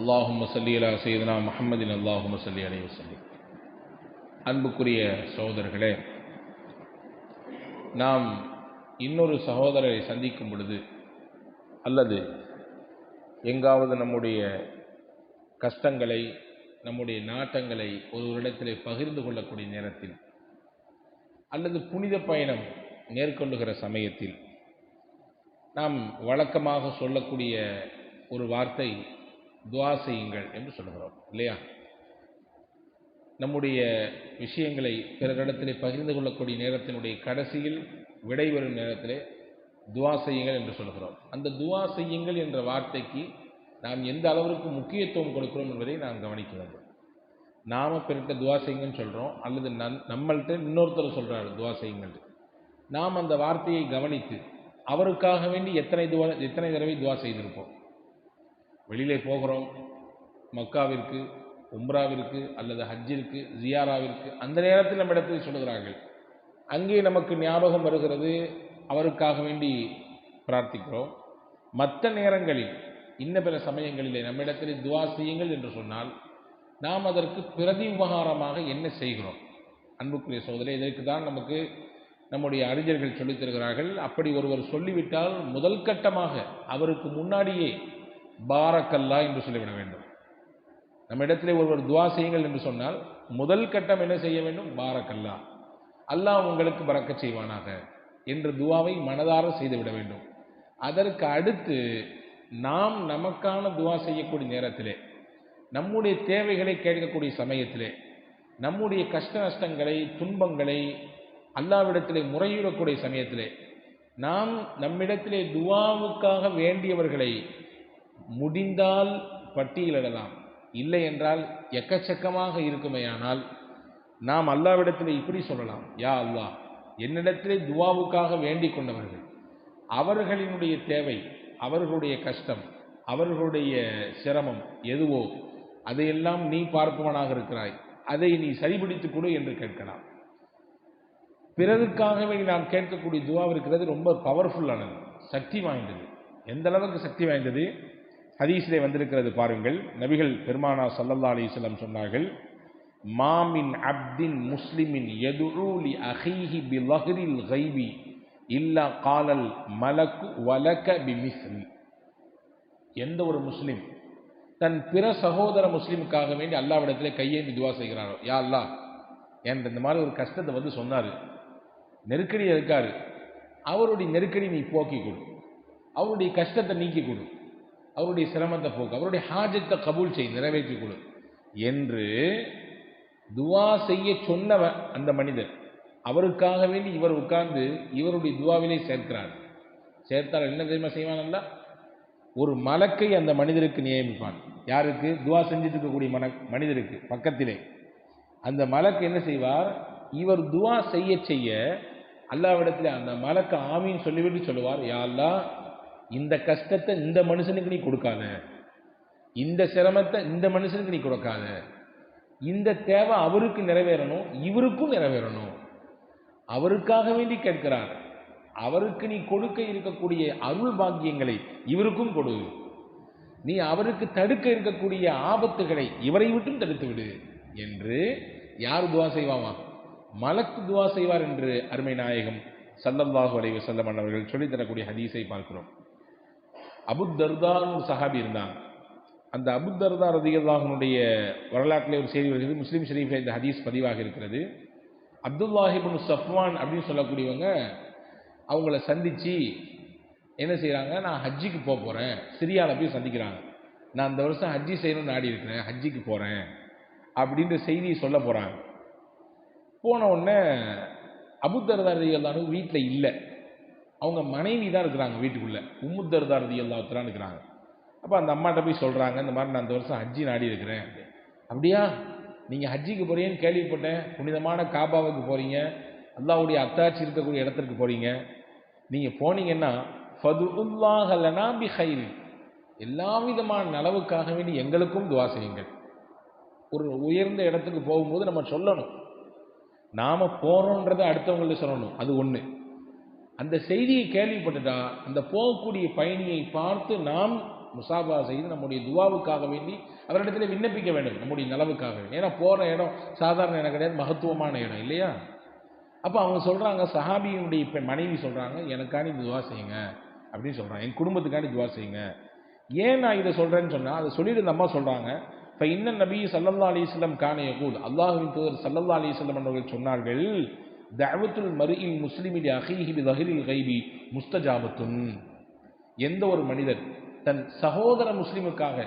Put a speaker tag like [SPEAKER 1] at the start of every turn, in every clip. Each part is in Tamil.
[SPEAKER 1] அல்லாஹும்ம ஸல்லி அலா சய்யிதினா முஹம்மதின் அல்லாஹும்ம ஸல்லி அலைஹி வஸல்லம். அன்புக்குரிய சகோதரர்களே, நாம் இன்னொரு சகோதரரை சந்திக்கும் பொழுது அல்லது எங்காவது நம்முடைய கஷ்டங்களை, நம்முடைய நாட்டங்களை ஒருவரிடத்திலே பகிர்ந்து கொள்ளக்கூடிய நேரத்தில் அல்லது புனித பயணம் மேற்கொள்ளுகிற சமயத்தில் நாம் வழக்கமாக சொல்லக்கூடிய ஒரு வார்த்தை துஆ செய்யுங்கள் என்று சொல்கிறோம் இல்லையா? நம்முடைய விஷயங்களை பிறரிடத்திலே பகிர்ந்து கொள்ளக்கூடிய நேரத்தினுடைய கடைசியில் விடைபெறும் நேரத்திலே துஆ செய்யுங்கள் என்று சொல்கிறோம். அந்த துஆ செய்யுங்கள் என்ற வார்த்தைக்கு நாம் எந்த அளவிற்கு முக்கியத்துவம் கொடுக்கிறோம் என்பதை நாம் கவனிக்க வேண்டும். நாம் பிறர்கிட்ட துஆ செய்யுங்கன்னு சொல்கிறோம், அல்லது நம்மள்கிட்ட இன்னொருத்தர் சொல்கிறாரு துஆ செய்யுங்கள். நாம் அந்த வார்த்தையை கவனித்து அவருக்காக வேண்டி எத்தனை தடவை துஆ செய்திருப்போம். வெளியிலே போகிறோம், மக்காவிற்கு, உம்ராவிற்கு அல்லது ஹஜ்ஜிற்கு, ஜியாராவிற்கு, அந்த நேரத்தில் நம்ம இடத்தில் சொல்கிறார்கள். அங்கே நமக்கு ஞாபகம் வருகிறது, அவருக்காக வேண்டி பிரார்த்திக்கிறோம். மற்ற நேரங்களில் இன்ன பிற சமயங்களிலே நம்மிடத்தில் துஆ செய்யுங்கள் என்று சொன்னால் நாம் அதற்கு பிரதி உபகாரமாக என்ன செய்கிறோம்? அன்புக்குரிய சகோதரே, இதற்கு தான் நமக்கு நம்முடைய அறிஞர்கள் சொல்லித் தருகிறார்கள். அப்படி ஒருவர் சொல்லிவிட்டால் முதல் கட்டமாக அவருக்கு முன்னாடியே பாரக்கல்லா என்று சொல்லிவிட வேண்டும். நம்ம இடத்திலே ஒருவர் துஆ செய்யுங்கள் என்று சொன்னால் முதல் கட்டம் என்ன செய்ய வேண்டும்? பாரக்கல்லா, அல்லாஹ் உங்களுக்கு பரக்கத் செய்வானாக என்ற துஆவை மனதார செய்துவிட வேண்டும். அதற்கு அடுத்து நாம் நமக்கான துஆ செய்யக்கூடிய நேரத்திலே, நம்முடைய தேவைகளை கேட்கக்கூடிய சமயத்திலே, நம்முடைய கஷ்ட நஷ்டங்களை, துன்பங்களை அல்லாஹ்விடத்திலே முறையிடக்கூடிய சமயத்திலே நாம் நம்மிடத்திலே துஆவுக்காக வேண்டியவர்களை முடிந்தால் பட்டியலிடலாம். இல்லை என்றால் எக்கச்சக்கமாக இருக்குமேயானால் நாம் அல்லாஹ்விடத்திலே இப்படி சொல்லலாம்: யா அல்லாஹ், என்னிடத்திலே துஆவுக்காக வேண்டிக் கொண்டவர்கள், அவர்களினுடைய தேவை, அவர்களுடைய கஷ்டம், அவர்களுடைய சிரமம் எதுவோ அதையெல்லாம் நீ பார்ப்பவனாக இருக்கிறாய், அதை நீ சரிபிடித்துக் கொடு என்று கேட்கலாம். பிறருக்காகவே நாம் கேட்கக்கூடிய துஆ இருக்கிறது ரொம்ப பவர்ஃபுல்லானது, சக்தி வாய்ந்தது. எந்த அளவுக்கு சக்தி வாய்ந்தது? ஹதீஸிலே வந்திருக்கிறது பாருங்கள். நபிகள் பெருமானா ஸல்லல்லாஹு அலைஹி வஸல்லம் சொன்னார்கள்: மாமின் அப்தின் முஸ்லிமின் யதுஉ லி அஹீஹி பிலஹ்ரில் கைபி இல்லா காலல் மலக்கு வலக பிமிஸ்லி. எந்த ஒரு முஸ்லிம் தன் பிற சகோதர முஸ்லிமுக்காக வேண்டி அல்லாஹ்விடத்திலே கையேந்தி துஆ செய்கிறாரோ, யா அல்லாஹ், என்ற இந்த மாதிரி ஒரு கஷ்டத்தை வந்து சொன்னார், நெருக்கடியாக இருக்காரு, அவருடைய நெருக்கடி நீ போக்கி கொடு, அவருடைய கஷ்டத்தை நீக்கி கொடு, அவருடைய சிரமத்தை போக்கு, அவருடைய ஹாஜத்தை கபூல் செய், நிறைவேற்றி கொடு என்று துஆ செய்ய சொன்னவர் அந்த மனிதர், அவருக்காக வேண்டி இவர் உட்கார்ந்து இவருடைய துஆவிலே சேர்க்கிறார். சேர்த்தால் என்ன தெரியுமா செய்வான்? அல்ல ஒரு மலக்கை அந்த மனிதருக்கு நியமிப்பான். யாருக்கு? துஆ செஞ்சுட்டு இருக்கக்கூடிய மனிதருக்கு பக்கத்திலே. அந்த மலக்கு என்ன செய்வார்? இவர் துஆ செய்ய செய்ய அல்லாஹ்விடத்தில் அந்த மலக்கு ஆமீன் சொல்லிவிட்டு சொல்லுவார்: யா அல்லாஹ், இந்த கஷ்டத்தை இந்த மனுஷனுக்கு நீ கொடுக்காத, இந்த சிரமத்தை இந்த மனுஷனுக்கு நீ கொடுக்காத, இந்த தேவை அவருக்கு நிறைவேறணும், இவருக்கும் நிறைவேறணும். அவருக்காக வேண்டி கேட்கிறார், அவருக்கு நீ கொடுக்க இருக்கக்கூடிய அருள் பாக்கியங்களை இவருக்கும் கொடு, நீ அவருக்கு தடுக்க இருக்கக்கூடிய ஆபத்துகளை இவரை விட்டும் தடுத்து விடு என்று யார் துஆ செய்வாமா? மலக்கு துஆ செய்வார் என்று அருமை நாயகம் ஸல்லல்லாஹு அலைஹி வஸல்லம் அவர்கள் சொல்லித் தரக்கூடிய ஹதீஸை பார்க்கிறோம். அபு தர்தான்னு ஒரு சஹாபி இருந்தாங்க. அந்த அபு தர்தா ரலியல்லாஹு அன்ஹுடைய வரலாற்றிலே ஒரு செய்தி வருகிறது. முஸ்லிம் ஷரீஃபில் இந்த ஹதீஸ் பதிவாக இருக்கிறது. அப்துல்லாஹ் இப்னு சஃப்வான் அப்படின்னு சொல்லக்கூடியவங்க அவங்கள சந்தித்து என்ன செய்கிறாங்க? நான் ஹஜ்ஜிக்கு போகிறேன், சிரியாவில் போய் சந்திக்கிறாங்க. நான் இந்த வருஷம் ஹஜ்ஜி செய்யணும்னு நாடி இருக்கிறேன், ஹஜ்ஜிக்கு போகிறேன் அப்படின்ற செய்தியை சொல்ல போகிறாங்க. போன உடனே அபு தர்தா ரலியல்லாஹு அன்ஹு வீட்டில் இல்லை, அவங்க மனைவி தான் இருக்கிறாங்க வீட்டுக்குள்ளே, உம்மு தர்தா ரலியல்லாஹு அன்ஹா இருக்கிறாங்க. அப்போ அந்த அம்மாட்ட போய் சொல்கிறாங்க, இந்த மாதிரி நான் இந்த வருஷம் ஹஜ்ஜி நாடி இருக்கிறேன். அப்படியா, நீங்கள் ஹஜ்ஜிக்கு போகிறீங்கன்னு கேள்விப்பட்டேன், புனிதமான காபாவுக்கு போகிறீங்க, அல்லாஹ்வுடைய அத்தாட்சி இருக்கக்கூடிய இடத்திற்கு போகிறீங்க. நீங்கள் போனீங்கன்னா ஃபதுல்லாஹ லனா பி கைர், எல்லா விதமான நலவுக்காக வேண்டி எங்களுக்கும் துஆ செய்யுங்கள். ஒரு உயர்ந்த இடத்துக்கு போகும்போது நம்ம சொல்லணும், நாம் போகிறோன்றதை அடுத்தவங்கள்ட்ட சொல்லணும், அது ஒன்று. அந்த செய்தியை கேள்விப்பட்டுட்டா அந்த போகக்கூடிய பயணியை பார்த்து நாம் முசாபா செய்து நம்முடைய துவாவுக்காக வேண்டி அவரிடத்தில் விண்ணப்பிக்க வேண்டும், நம்முடைய நலவுக்காக வேண்டி. ஏன்னா போகிற இடம் சாதாரண இடம் கிடையாது, மகத்துவமான இடம் இல்லையா? அப்போ அவங்க சொல்கிறாங்க, சஹாபியினுடைய இப்போ மனைவி சொல்கிறாங்க, எனக்காண்டி துவா செய்யுங்க அப்படின்னு சொல்கிறாங்க, என் குடும்பத்துக்காண்டி துவா செய்யுங்க. ஏன் நான் இதை சொல்கிறேன்னு சொன்னால், அதை சொல்லிட்டு இந்த அம்மா சொல்கிறாங்க, இப்போ இன்னும் நபி ஸல்லல்லாஹு அலைஹி வஸல்லம் கான யகூல், அல்லாஹ்வின் தூதர் ஸல்லல்லாஹு அலைஹி வஸல்லம் அவர்கள் சொன்னார்கள், தஅவத்துல் மர்இல் முஸ்லிமி லி அஹீஹி பி ஸஹிரில் கைபி முஸ்தஜாபத்துன். எந்த ஒரு மனிதர் தன் சகோதர முஸ்லிமுக்காக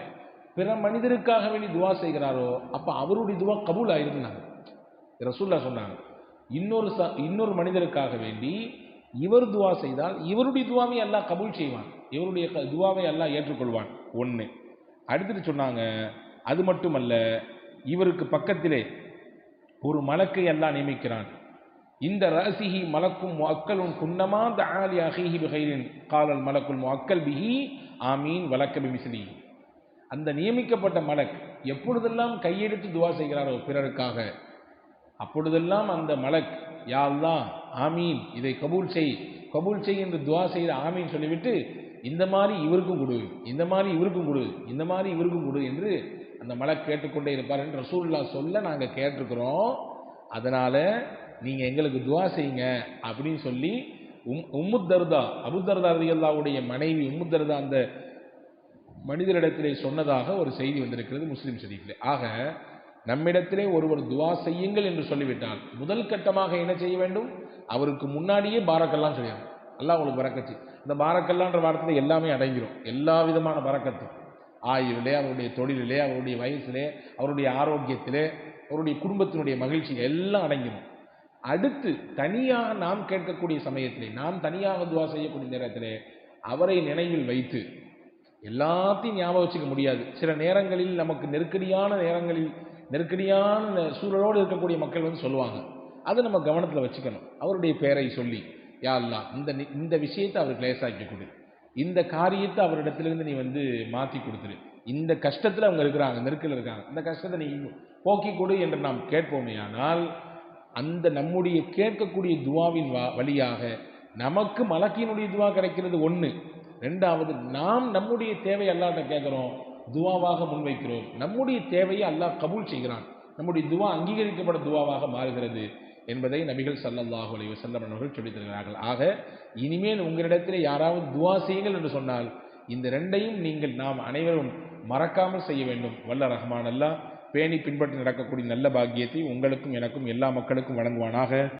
[SPEAKER 1] பிற மனிதருக்காக வேண்டி துவா செய்கிறாரோ அப்போ அவருடைய துவா கபூல் ஆயிருந்தாங்க. ரசூலுல்லாஹ் சொன்னாங்க, இன்னொரு மனிதருக்காக வேண்டி இவர் துவா செய்தால் இவருடைய துவாவை அல்லாஹ் கபூல் செய்வான், இவருடைய துவாவை அல்லாஹ் ஏற்றுக்கொள்வான். ஒன்று. அடுத்துட்டு சொன்னாங்க, அது மட்டுமல்ல, இவருக்கு பக்கத்திலே ஒரு மலக்கை அல்லாஹ் நியமிக்கிறான். இந்த ரசிஹி மலக்கும் முஅக்கலுன் குன்னமா தஆலி அஹீஹி பிகைரின் காலல் மலக்குல் முஅக்கல் பிஹி ஆமீன் வலக்க பிமிஸ்லி. அந்த நியமிக்கப்பட்ட மலக் எப்பொழுதெல்லாம் கையெடுத்து துவா செய்கிறாரோ பிறருக்காக, அப்பொழுதெல்லாம் அந்த மலக் யா அல்லாஹ் ஆமீன், இதை கபூல் செய் என்று துவா செய்த ஆமீன் சொல்லிவிட்டு, இந்த மாதிரி இவருக்கும் கொடு, இந்த மாதிரி இவருக்கும் கொடு, இந்த மாதிரி இவருக்கும் கொடு என்று அந்த மலக் கேட்டுக்கொண்டே இருப்பார் என்று ரசூலுல்லாஹ் சொல்ல நாங்கள் கேட்டிருக்கிறோம். அதனால நீங்கள் எங்களுக்கு துவா செய்யுங்க அப்படின்னு சொல்லி உம்முத்தர்தா, அபூதர்தா ரலியல்லாஹுடைய மனைவி உம்முத்தர்தா அந்த மனிதரிடத்திலே சொன்னதாக ஒரு செய்தி வந்திருக்கிறது முஸ்லிம் ஷரீஃபிலே. ஆக நம்மிடத்திலே ஒருவர் துவா செய்யுங்கள் என்று சொல்லிவிட்டால் முதல் கட்டமாக என்ன செய்ய வேண்டும்? அவருக்கு முன்னாடியே பாரக்கெல்லாம் செய்யணும். அல்லாஹ் உங்களுக்கு பரக்கத்து. இந்த பாரக்கல்லான்ற வார்த்தையில் எல்லாமே அடங்கிடும், எல்லா விதமான பரக்கத்தும், ஆயுளிலே, அவருடைய தொழிலிலே, அவருடைய வயசிலே, அவருடைய ஆரோக்கியத்திலே, அவருடைய குடும்பத்தினுடைய மகிழ்ச்சி எல்லாம் அடங்கிடும். அடுத்து தனியாக நாம் கேட்கக்கூடிய சமயத்திலே, நாம் தனியாக துவா செய்யக்கூடிய நேரத்திலே அவரை நினைவில் வைத்து, எல்லாத்தையும் ஞாபகம் வச்சுக்க முடியாது, சில நேரங்களில் நமக்கு நெருக்கடியான சூழலோடு இருக்கக்கூடிய மக்கள் வந்து சொல்லுவாங்க, அதை நம்ம கவனத்தில் வச்சுக்கணும். அவருடைய பெயரை சொல்லி, யா அல்லாஹ் இந்த விஷயத்தை அவருக்கு லேசாக்கி கொடு, இந்த காரியத்தை அவரிடத்திலிருந்து நீ வந்து மாற்றி கொடுத்துரு, இந்த கஷ்டத்தில் அவங்க இருக்கிறாங்க, நெருக்கத்தில் இருக்காங்க, இந்த கஷ்டத்தை நீ போக்கி கொடு என்று நாம் கேட்போமே. ஆனால் அந்த நம்முடைய கேட்கக்கூடிய துவாவின் வழியாக நமக்கு மலக்கினுடைய துவா கிடைக்கிறது ஒன்று. ரெண்டாவது, நாம் நம்முடைய தேவை அல்லாஹ்ட்ட கேட்குறோம், துவாவாக முன்வைக்கிறோம், நம்முடைய தேவையை அல்லாஹ் கபூல் செய்கிறான், நம்முடைய துவா அங்கீகரிக்கப்பட்ட துவாவாக மாறுகிறது என்பதை நபிகள் ஸல்லல்லாஹு அலைஹி வஸல்லம் அவர்கள் சொல்லித் தருகிறார்கள். ஆக இனிமேல் உங்களிடத்தில் யாராவது துவா செய்யுங்கள் என்று சொன்னால் இந்த ரெண்டையும் நாம் அனைவரும் மறக்காமல் செய்ய வேண்டும். வல்ல ரஹ்மான் அல்லாஹ் பேணி பின்பற்றி நடக்கக்கூடிய நல்ல பாக்கியத்தை உங்களுக்கும் எனக்கும் எல்லா மக்களுக்கும் வழங்குவானாக.